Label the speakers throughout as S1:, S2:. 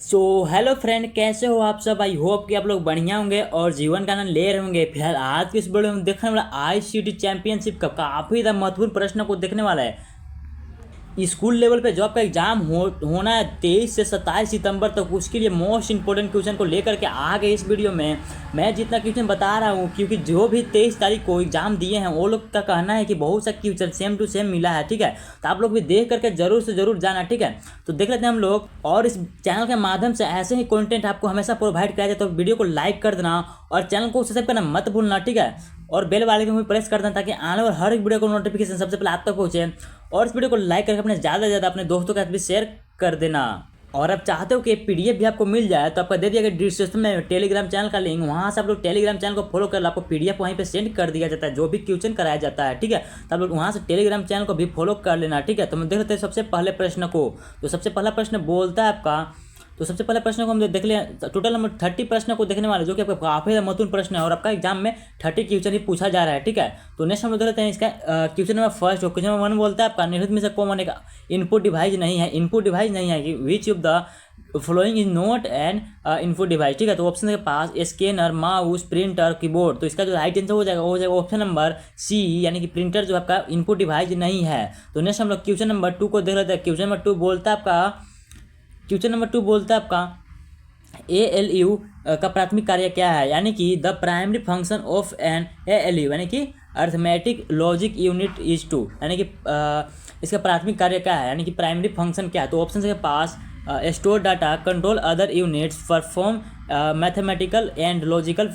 S1: So hello friend, कैसे हो आप सब। आई होप कि आप लोग बढ़िया होंगे और जीवन का आनंद ले रहे होंगे। फिलहाल आज की इस वीडियो में देखने वाला ICT चैंपियनशिप का काफ़ी ज़्यादा महत्वपूर्ण प्रश्न को देखने वाला है। स्कूल लेवल पे जॉब का एग्जाम होना है 23 से 27 सितंबर तक। उसके लिए मोस्ट इंपॉर्टेंट क्वेश्चन को लेकर के आ गए इस वीडियो में। मैं जितना क्वेश्चन बता रहा हूँ, क्योंकि जो भी 23 तारीख को एग्जाम दिए हैं वो लोग का कहना है कि बहुत सा क्वेश्चन सेम टू सेम मिला है। ठीक है, तो आप लोग भी देख करके जरूर से जरूर जाना। ठीक है, तो देख लेते हैं हम लोग। और इस चैनल के माध्यम से ऐसे ही कंटेंट आपको हमेशा प्रोवाइड किया जाए, तो वीडियो को लाइक कर देना और चैनल को सब्सक्राइब करना मत भूलना। ठीक है, और बेल वाले को भी प्रेस कर देना ताकि आने वाले हर एक वीडियो को नोटिफिकेशन सबसे पहले आप तक पहुंचे। और इस वीडियो को लाइक करके अपने ज़्यादा से ज़्यादा अपने दोस्तों के साथ भी शेयर कर देना। और आप चाहते हो कि PDF भी आपको मिल जाए तो आपका दे दिया गया डिस्क्रिप्शन में टेलीग्राम चैनल का लिंक, वहाँ से आप लोग टेलीग्राम चैनल को फॉलो कर लो। आपको PDF वहीं पे सेंड कर दिया जाता है जो भी क्वेश्चन कराया जाता है। ठीक है, तो आप लोग वहाँ से टेलीग्राम चैनल को भी फॉलो कर लेना। ठीक है, तो हम देख लेते हैं सबसे पहले प्रश्न को। तो सबसे पहला प्रश्न बोलता है आपका, तो सबसे पहले प्रश्न को हम देख लें। टोटल हम 30 प्रश्न को देखने वाले, जो कि आपका काफ़ी महत्वपूर्ण प्रश्न है और आपका एग्जाम में 30 क्वेश्चन ही पूछा जा रहा है। ठीक है, तो नेक्स्ट हम लोग देख लेते हैं इसका question number first. Question number 1 बोलता है आपका निम्नलिखित में से कौन एक इनपुट डिवाइस नहीं है। इनपुट डिवाइस नहीं है कि which of the following is not an input device. ठीक है, तो ऑप्शन के पास स्कैनर, माउस, प्रिंटर, कीबोर्ड। तो इसका जो राइट आंसर हो जाएगा वो हो जाएगा ऑप्शन नंबर C, यानी कि प्रिंटर जो आपका इनपुट डिवाइस नहीं है। तो नेक्स्ट हम लोग क्वेश्चन नंबर 2 को देख लेते हैं। क्वेश्चन नंबर 2 बोलता है आपका, क्वेश्चन नंबर 2 बोलता है आपका ALU का प्राथमिक कार्य क्या है, यानी कि the primary function of an ALU, यानी कि arithmetic logic unit is to, यानी कि इसका प्राथमिक कार्य क्या है, यानी कि प्राइमरी फंक्शन क्या है। तो ऑप्शन के पास store data, control other units, perform mathematical and logical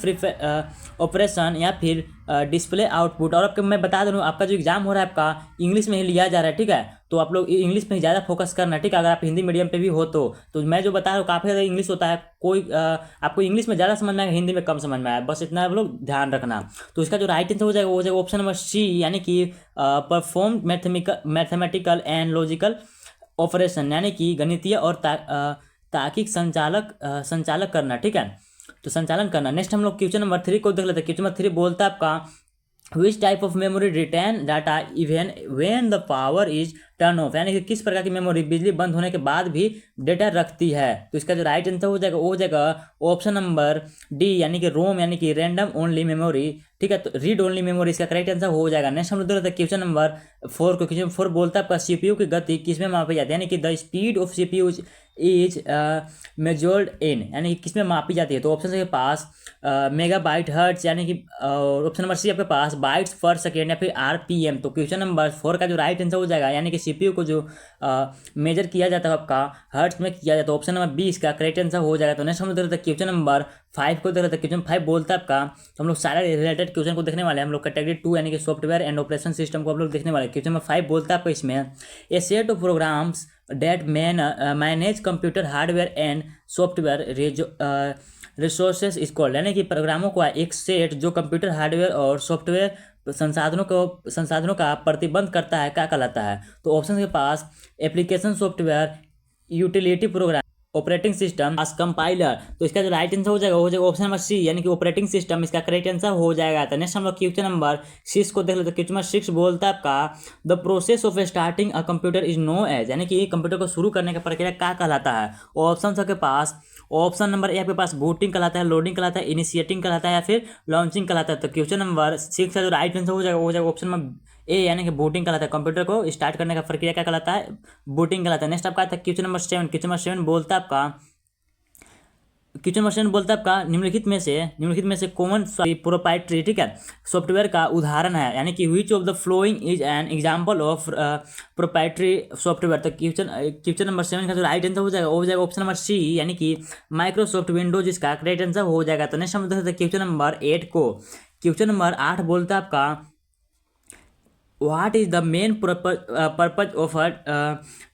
S1: operation, या फिर डिस्प्ले आउटपुट। और आपको मैं बता दूँ, आपका जो एग्जाम हो रहा है आपका इंग्लिश में ही लिया जा रहा है। ठीक है, तो आप लोग इंग्लिश में ही ज़्यादा फोकस करना। ठीक है, अगर आप हिंदी मीडियम पे भी हो तो मैं जो बता रहा हूँ काफ़ी ज़्यादा इंग्लिश होता है। कोई आपको इंग्लिश में ज़्यादा समझ में आएगा, हिंदी में कम समझ में आया, बस इतना आप लोग ध्यान रखना। तो इसका जो राइट आंसर हो जाएगा वो हो जाएगा ऑप्शन नंबर C, यानी कि perform mathematical and logical operation, यानी कि गणितीय और तार्किक संचालक करना। ठीक है, तो संचालन करना। नेक्स्ट हम लोग क्वेश्चन नंबर 3 को देख लेते हैं। क्वेश्चन नंबर 3 बोलता है आपका which type of memory retain data even when the power is turn off, यानी कि किस प्रकार की मेमोरी बिजली बंद होने के बाद भी डेटा रखती है। तो इसका जो राइट आंसर हो जाएगा वो हो जाएगा ऑप्शन नंबर D, यानी कि रोम, यानी कि रैंडम ओनली मेमोरी। ठीक है, तो रीड ओनली मेमोरी इसका करेक्ट आंसर हो जाएगा। नेक्स्ट हम लोग देखते हैं क्वेश्चन नंबर 4 को। क्वेश्चन 4 बोलता है आपका CPU की गति किसमें मापी जाती है, यानी कि the speed of CPU is measured in, यानी कि किसमें मापी जाती है। तो ऑप्शन के पास मेगाबाइट हर्ट्ज, यानी कि ऑप्शन नंबर C आपके पास बाइट्स पर सेकेंड, या फिर RPM। तो क्वेश्चन नंबर 4 का जो राइट आंसर हो जाएगा, यानी कि CPU को जो मेजर किया जाता है आपका हर्ट्ज में किया जाता है। ऑप्शन नंबर B इसका करेक्ट आंसर हो जाएगा। तो नेक्स्ट हम लोग देख लेते हैं क्वेश्चन नंबर 5 को देख लेते हैं। क्वेश्चन 5 बोलता है आपका, तो हम लोग सारे रिलेटेड क्वेश्चन को देखने वाले हैं। हम लोग कैटेगरी 2 यानी कि सॉफ्टवेयर एंड ऑपरेशन सिस्टम को हम लोग देखने वाले हैं। क्वेश्चन नंबर 5 बोलता है आपको इसमें a set of programs that manage computer hardware and software resources is called, यानी कि प्रोग्रामों का एक सेट जो कंप्यूटर हार्डवेयर और सॉफ्टवेयर संसाधनों का प्रतिबंध करता है, क्या कहलाता है। तो ऑप्शन के पास application software, utility program, operating system, compiler. तो इसका जो राइट आंसर हो जाएगा ऑप्शन नंबर C, यानी कि ऑपरेटिंग सिस्टम इसका करेक्ट आंसर हो जाएगा। तो नेक्स्ट हम लोग क्वेश्चन नंबर 6 को देख लेते हैं। क्वेश्चन नंबर 6 बोलता है आपका the process of starting a computer is known as, यानी कि कंप्यूटर को शुरू करने का प्रक्रिया क्या कहलाता है। ऑप्शन सबके पास ऑप्शन नंबर A आपके पास बूटिंग कहलाता है, लोडिंग कहलाता है, इनिशिएटिंग कहलाता है, या फिर लॉन्चिंग कहलाता है। तो क्वेश्चन नंबर 6 का जो राइट आंसर हो जाएगा ऑप्शन नंबर A, यानी कि बूटिंग कहलाता है। कंप्यूटर को स्टार्ट करने का प्रक्रिया क्या कहलाता है, बूटिंग कहलाता है। नेक्स्ट आपका आता है क्वेश्चन नंबर 7। क्वेश्चन नंबर 7 बोलता है आपका, क्वेश्चन नंबर 7 बोलता है आपका निम्नलिखित में से कौन सा प्रोप्राइटरी, ठीक है, सॉफ्टवेयर का उदाहरण है, यानी कि which of the following is an example of proprietary software. तो क्वेश्चन नंबर 7 का जो राइट आंसर हो जाएगा ऑप्शन नंबर C, यानी कि माइक्रोसॉफ्ट विंडोज इसका करेक्ट आंसर हो जाएगा। तो नेक्स्ट हम देखते हैं क्वेश्चन नंबर 8 को। क्वेश्चन नंबर 8 बोलता है आपका what is the main purpose of a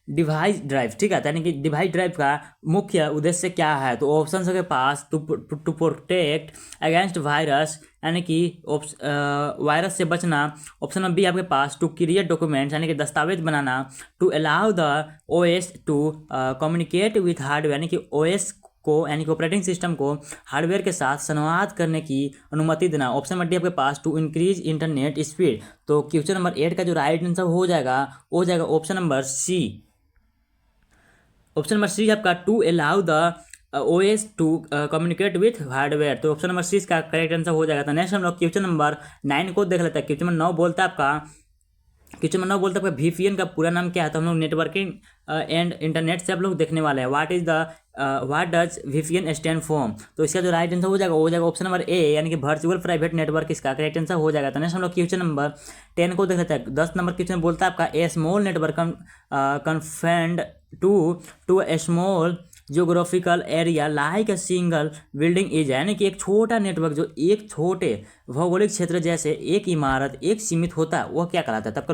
S1: device drive, ठीक है, यानी कि डिवाइस ड्राइव का मुख्य उद्देश्य क्या है। तो ऑप्शन के पास टू प्रोटेक्ट अगेंस्ट वायरस, यानी कि वायरस से बचना। ऑप्शन नंबर B आपके पास टू क्रिएट डॉक्यूमेंट्स, यानी कि दस्तावेज बनाना। To allow the OS to communicate with hardware, यानी कि OS को, यानी कि ऑपरेटिंग सिस्टम को हार्डवेयर के साथ संवाद करने की अनुमति देना। ऑप्शन नंबर D आपके पास टू इंक्रीज इंटरनेट स्पीड। तो क्वेश्चन नंबर 8 का जो राइट आंसर हो जाएगा option number C। Option number C आपका to allow the OS to communicate with hardware. तो ऑप्शन नंबर सी इसका करेक्ट आंसर हो जाएगा। तो नेक्स्ट हम लोग क्वेश्चन नंबर 9 को देख लेते हैं। क्वेश्चन नंबर 9 बोलता है आपका VPN का पूरा नाम क्या है। तो हम लोग नेटवर्किंग एंड इंटरनेट से आप लोग देखने वाले हैं। What does VPN stand for. तो इसका जो राइट आंसर हो जाएगा ऑप्शन नंबर ए, यानी कि वर्चुअल प्राइवेट नेटवर्क इसका करेक्ट आंसर हो जाएगा। तो नेक्स्ट हम लोग क्वेश्चन नंबर 10 को देख लेते हैं। 10 नंबर क्वेश्चन बोलता है आपका a small network confined to a small geographical area like a single building is, यानी कि एक छोटा नेटवर्क जो एक छोटे भौगोलिक क्षेत्र जैसे एक इमारत एक सीमित होता है, वह क्या कहलाता है। तब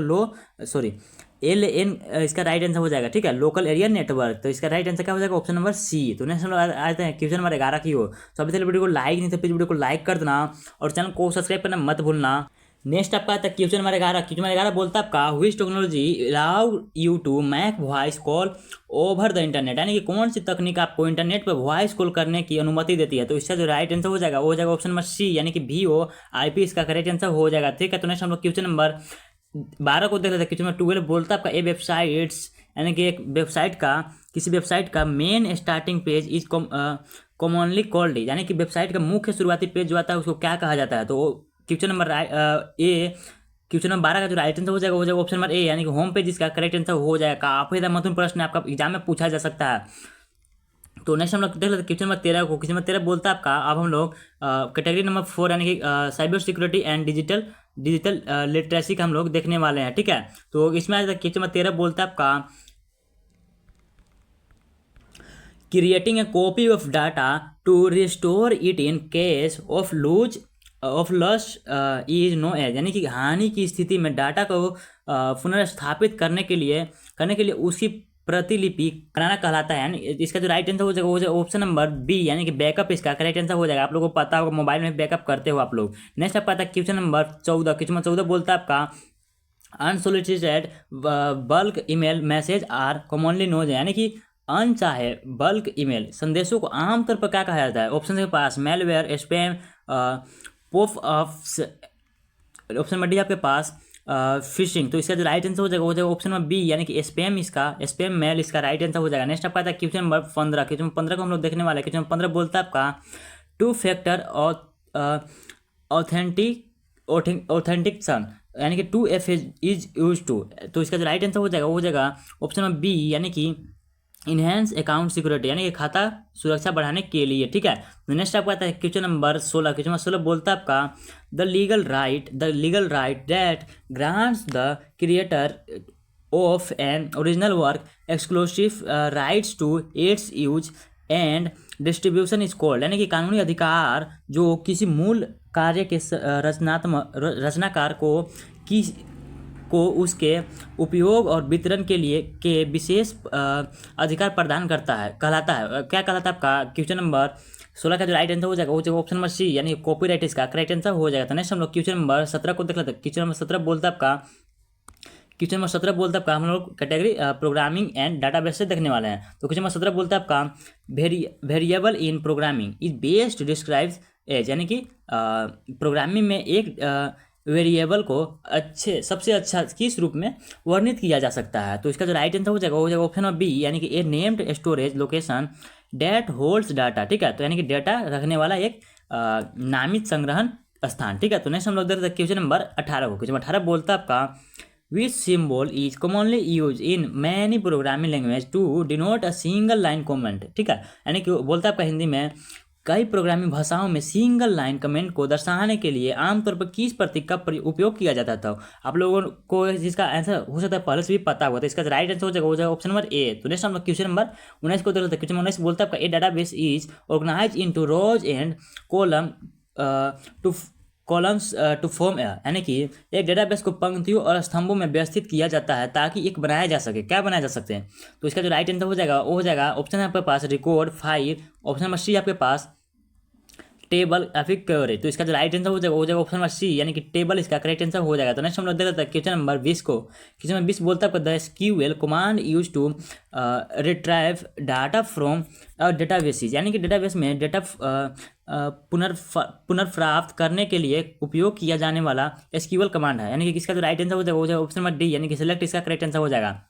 S1: LAN इसका राइट आंसर हो जाएगा। ठीक है, लोकल एरिया नेटवर्क। तो इसका राइट आंसर क्या हो जाएगा ऑप्शन नंबर सी। तो नेक्स्ट हम लोग आते हैं क्वेश्चन नंबर 11 की ओर। तो अभी तक वीडियो को लाइक नहीं तो प्लीज वीडियो को लाइक कर देना और चैनल को सब्सक्राइब करना मत भूलना। नेक्स्ट आपका आता है क्वेश्चन नंबर 11। क्वेश्चन नंबर 11 बोलता है आपका which technology allow you to make voice call over the internet, यानी कि कौन सी तकनीक आपको इंटरनेट पर वॉइस कॉल करने की अनुमति देती है। तो इसका जो राइट आंसर हो जाएगा वो हो जाएगा ऑप्शन नंबर सी, यानी कि VoIP इसका करेक्ट आंसर हो जाएगा। ठीक है, तो नेक्स्ट हम लोग क्वेश्चन नंबर 12 को देख लेते हैं। क्वेश्चन नंबर 12 बोलता है आपका ए वेबसाइट्स, यानी कि एक वेबसाइट का किसी वेबसाइट का main starting page is commonly called, यानी कि वेबसाइट का मुख्य शुरुआती पेज जो आता है उसको क्या कहा जाता है। तो क्वेश्चन नंबर क्वेश्चन नंबर 12 का जो राइट आंसर हो जाएगा ऑप्शन नंबर ए, यानी कि होम पेज इसका करेक्ट आंसर हो जाएगा। काफी ज़्यादा महत्वपूर्ण प्रश्न आपका एग्जाम में पूछा जा सकता है। तो नेक्स्ट हम लोग देख लेते हैं क्वेश्चन नंबर 13 को। क्वेश्चन नंबर 13 बोलता है आपका अब हम लोग कैटेगरी नंबर 4 यानी कि cyber security and digital literacy का हम लोग देखने वाले हैं। ठीक है, तो इसमें आज क्वेश्चन नंबर 13 बोलता है आपका creating a copy of data to restore it in case of loss is known as, यानी कि हानि की स्थिति में डाटा को पुनर्स्थापित करने के लिए उसकी प्रतिलिपि बनाना कहलाता है। यानी इसका जो राइट आंसर हो जाएगा ऑप्शन नंबर बी, यानी कि बैकअप इसका करेक्ट आंसर हो जाएगा। आप लोगों को पता होगा मोबाइल में बैकअप करते हो आप लोग। नेक्स्ट आपका आता है क्वेश्चन नंबर 14। क्वेश्चन नंबर 14 बोलता है आपका unsolicited bulk email messages are commonly known, यानी कि अनचाहे बल्क ईमेल संदेशों को आमतौर पर क्या कहा जाता है। ऑप्शन के पास malware, spam, pop ups, option number D आपके पास फिशिंग। तो इसका जो राइट आंसर हो जाएगा ऑप्शन नंबर बी, यानी कि स्पैम मेल इसका राइट आंसर हो जाएगा। नेक्स्ट आपका आता है क्वेश्चन नंबर 15। क्वेश्चन नंबर 15 को हम लोग देखने वाले हैं। क्वेश्चन नंबर 15 बोलता है आपका 2 फैक्टर ऑथेंटिकेशन, यानी कि 2F इज यूज टू। तो इसका जो राइट आंसर हो जाएगा ऑप्शन नंबर बी, यानी कि इनहेंस अकाउंट सिक्योरिटी, यानी कि खाता सुरक्षा बढ़ाने के लिए। ठीक है, तो नेक्स्ट आपका आता है क्वेश्चन नंबर 16। क्वेश्चन नंबर 16 बोलता है आपका the legal right that grants the creator of an original work exclusive rights to its use and distribution is called, यानी कि कानूनी अधिकार जो किसी मूल कार्य के रचनाकार को उसके उपयोग और वितरण के विशेष अधिकार प्रदान कहलाता है। क्या कहलाता है आपका क्वेश्चन नंबर 16 का जो राइट आंसर हो जाएगा ऑप्शन नंबर सी, यानी कॉपीराइट इसका करेक्ट आंसर हो जाएगा। तो नेक्स्ट हम लोग क्वेश्चन नंबर 17 को देख लेते हैं। क्वेश्चन नंबर 17 बोलता है आपका हम लोग कैटेगरी प्रोग्रामिंग एंड डाटाबेस से देखने वाले हैं। तो क्वेश्चन नंबर 17 बोलता है आपका variable in programming is based describes as, यानी कि प्रोग्रामिंग में एक वेरिएबल को सबसे अच्छा किस रूप में वर्णित किया जा सकता है। तो इसका जो राइट आंसर हो जाएगा ऑप्शन नंबर बी, यानी कि a named storage location that holds data. ठीक है, तो यानी कि डेटा रखने वाला एक नामित संग्रहण स्थान। ठीक है, तो नेक्स्ट हम लोग देखते हैं क्वेश्चन नंबर 18 को। क्वेश्चन 18 बोलता है आपका which symbol is commonly use in many programming language to denote a single line comment. ठीक है, यानी कि बोलता है आपका हिंदी में कई प्रोग्रामिंग भाषाओं में सिंगल लाइन कमेंट को दर्शाने के लिए आमतौर पर किस प्रतीक का उपयोग किया जाता था। आप लोगों को जिसका आंसर हो सकता है पहले से भी पता हुआ, तो इसका राइट आंसर हो जाएगा ऑप्शन नंबर ए। तो नेक्स्ट हम लोग क्वेश्चन नंबर 19 को देख लेते हैं। क्वेश्चन 19 बोलता है आपका a database is organize into rows and columns to form, यानी कि एक डेटाबेस को पंक्तियों और स्तंभों में व्यवस्थित किया जाता है ताकि एक बनाया जा सके। क्या बनाया जा सकते हैं। तो इसका जो राइट आंसर हो जाएगा वो हो जाएगा ऑप्शन आपके पास record, file, option number C आपके पास टेबल या फिर क्वेरी। तो इसका जो राइट आंसर हो जाएगा ऑप्शन नंबर सी, यानी कि टेबल इसका करेक्ट आंसर हो जाएगा। तो नेक्स्ट हम लोग देख लेते हैं क्वेश्चन नंबर 20 को। क्वेश्चन नंबर 20 बोलता है आपका the SQL command use to retrieve data from databases, यानी कि डेटाबेस में डेटा पुनर्प्राप्त करने के लिए उपयोग किया जाने वाला SQL कमांड है। यानी कि इसका जो राइट आंसर हो जाएगा ऑप्शन नंबर डी, यानी कि सिलेक्ट इसका करेक्ट आंसर हो जाएगा।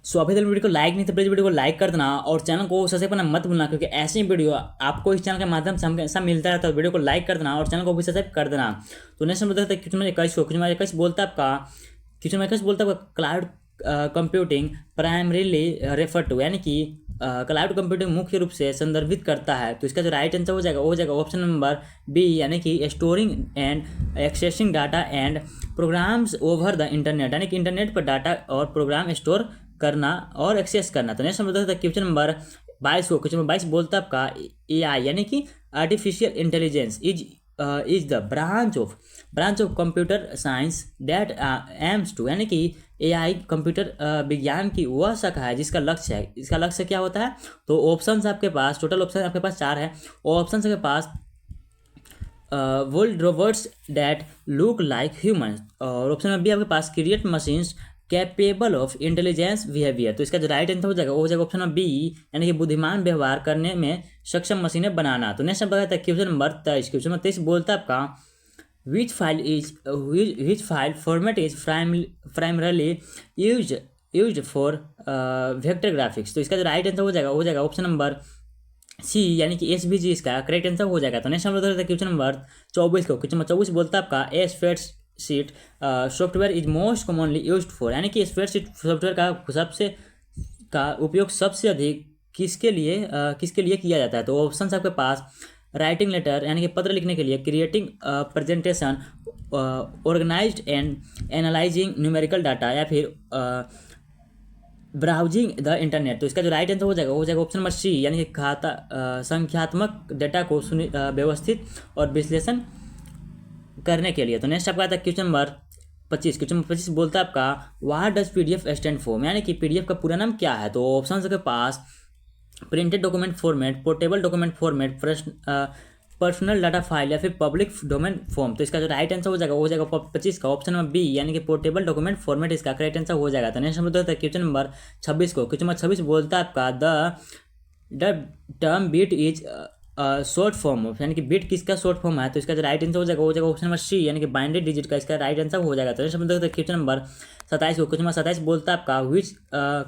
S1: सो अभी तक वीडियो को लाइक नहीं तो प्लीज़ वीडियो को लाइक कर देना और चैनल को सब्सक्राइब करना मत भूलना, क्योंकि ऐसी ही वीडियो आपको इस चैनल के माध्यम से हमेशा मिलता रहता है। वीडियो को लाइक कर देना और चैनल को भी सब्सक्राइब कर देना। तो नेक्स्ट नंबर देखते हैं क्वेश्चन नंबर 21 को। क्वेश्चन नंबर 21 बोलता है आपका, क्वेश्चन नंबर 21 बोलता है आपका cloud computing primarily refer to, यानी कि क्लाउड कंप्यूटिंग मुख्य रूप से संदर्भित करता है। तो इसका जो राइट आंसर हो जाएगा वो हो जाएगा ऑप्शन नंबर बी, यानी कि storing and accessing data and programs over the internet, यानी कि इंटरनेट पर डाटा और प्रोग्राम स्टोर करना और एक्सेस करना। तो नेक्स्ट नंबर है क्वेश्चन नंबर 22 को। क्वेश्चन नंबर 22 बोलता है आपका AI, यानी कि artificial intelligence is the branch of computer science that aims to, यानी कि AI कंप्यूटर विज्ञान की वह शाखा है जिसका लक्ष्य है। इसका लक्ष्य क्या होता है? तो ऑप्शंस आपके पास, टोटल ऑप्शन आपके पास 4 है। ऑप्शन के पास world robots that look like human, और ऑप्शन में भी आपके पास create machines capable of intelligence behaviour. तो इसका जो राइट आंसर हो जाएगा वो हो जाएगा ऑप्शन नंबर बी, यानी कि बुद्धिमान व्यवहार करने में सक्षम मशीनें बनाना। तो नेक्स्ट नंबर है क्वेश्चन नंबर 23। क्वेश्चन नंबर 23 बोलता है आपका which file format is primarily used for vector graphics। तो इसका जो राइट आंसर हो जाएगा ऑप्शन नंबर सी, यानी कि SVG इसका करेक्ट आंसर हो जाएगा। तो नेक्स्ट हम लोग क्वेश्चन नंबर 24 को। क्वेश्चन नंबर 24 बोलता है आपका spreadsheet software is most commonly used for, यानी कि स्प्रेडशीट सॉफ्टवेयर का उपयोग सबसे अधिक किसके लिए किया जाता है। तो ऑप्शन आपके पास राइटिंग लेटर, यानी कि पत्र लिखने के लिए, creating presentation, organised and analysing numerical data, या फिर ब्राउजिंग द इंटरनेट। तो इसका जो राइट आंसर हो जाएगा ऑप्शन नंबर सी, यानी कि संख्यात्मक डेटा को व्यवस्थित और विश्लेषण करने के लिए। तो नेक्स्ट आपका आता है क्वेश्चन नंबर 25। क्वेश्चन नंबर 25 बोलता है आपका what does PDF stand for, यानी कि PDF का पूरा नाम क्या है। तो ऑप्शन के पास printed document format, portable document format, personal data file, या फिर पब्लिक डोमेन फॉर्म। तो इसका जो राइट आंसर हो जाएगा 25 का ऑप्शन नंबर बी, यानी कि पोर्टेबल डॉक्यूमेंट फॉर्मेट इसका करेक्ट आंसर हो जाएगा। तो नेक्स्ट नंबर होता है क्वेश्चन नंबर 26 को। क्वेश्चन नंबर 26 बोलता है आपका the term bit is short form of, यानी कि बीट किसका शॉर्ट फॉर्म है। तो इसका जो राइट आंसर हो जाएगा ऑप्शन नंबर सी, यानी कि बाइनरी डिजिट का इसका राइट आंसर हो जाएगा। तो नेक्स्ट नंबर क्वेश्चन नंबर 27 को। क्वेश्चन नंबर 27 बोलता है आपका which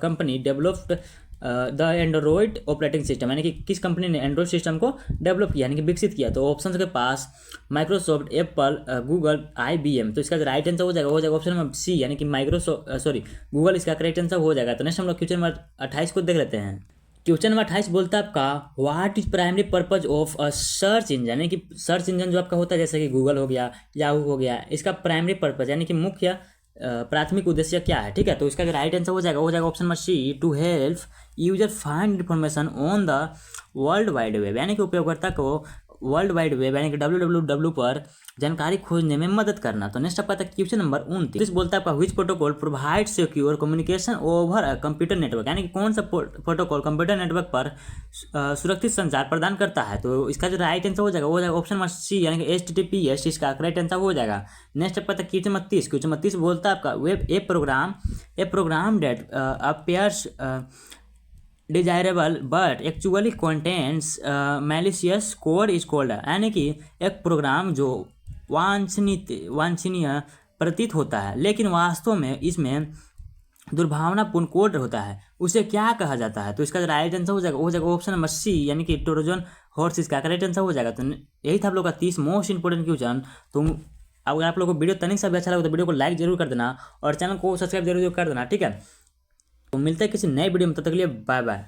S1: company developed the Android operating system, यानी कि किस कंपनी ने एंड्रॉयड सिस्टम को डेवलप किया, यानी कि विकसित किया। तो ऑप्शन के पास माइक्रोसॉफ्ट, एप्पल, गूगल, IBM। तो इसका जो राइट आंसर हो जाएगा ऑप्शन नंबर सी, यानी कि गूगल इसका करेक्ट आंसर हो जाएगा। तो नेक्स्ट हम लोग क्वेश्चन नंबर 28 को देख लेते हैं। क्वेश्चन नंबर 28 बोलता है आपका what is primary purpose of a search engine, यानी कि सर्च इंजन जो आपका होता है जैसे कि गूगल हो गया, याहू हो गया, इसका प्राइमरी पर्पज यानी कि मुख्य प्राथमिक उद्देश्य क्या है। ठीक है, तो इसका जो राइट आंसर हो जाएगा option number C, to help user find information on the world wide web, यानी कि उपयोगकर्ता को वर्ल्ड वाइड वेब यानी कि www पर जानकारी खोजने में मदद करना। तो नेक्स्ट आपका क्वेश्चन नंबर 29 बोलता है आपका which protocol provide secure communication over a computer network, यानी कि कौन सा प्रोटोकॉल कंप्यूटर नेटवर्क पर सुरक्षित संचार प्रदान करता है। तो इसका जो राइट आंसर हो जाएगा ऑप्शन नंबर सी, यानी कि HTTPS इसका करेक्ट आंसर हो जाएगा। नेक्स्ट आपका क्वेश्चन 30 बोलता है आपका web a program that appears desirable but actually contains malicious code is called, यानी कि एक प्रोग्राम जो वांछनीय प्रतीत होता है लेकिन वास्तव में इसमें दुर्भावनापूर्ण कोड होता है, उसे क्या कहा जाता है। तो इसका राइट आंसर हो जाएगा ऑप्शन नंबर सी, यानी कि ट्रोजन हॉर्स इसका करेक्ट आंसर हो जाएगा। तो यही था आप लोग का 30 मोस्ट इंपोर्टेंट क्वेश्चन। तो अगर आप लोग को वीडियो तनिक सा भी अच्छा लगा तो वीडियो को लाइक जरूर कर देना और चैनल को सब्सक्राइब जरूर कर देना। ठीक है, तो मिलते हैं किसी नए वीडियो में, तब तक के लिए बाय बाय।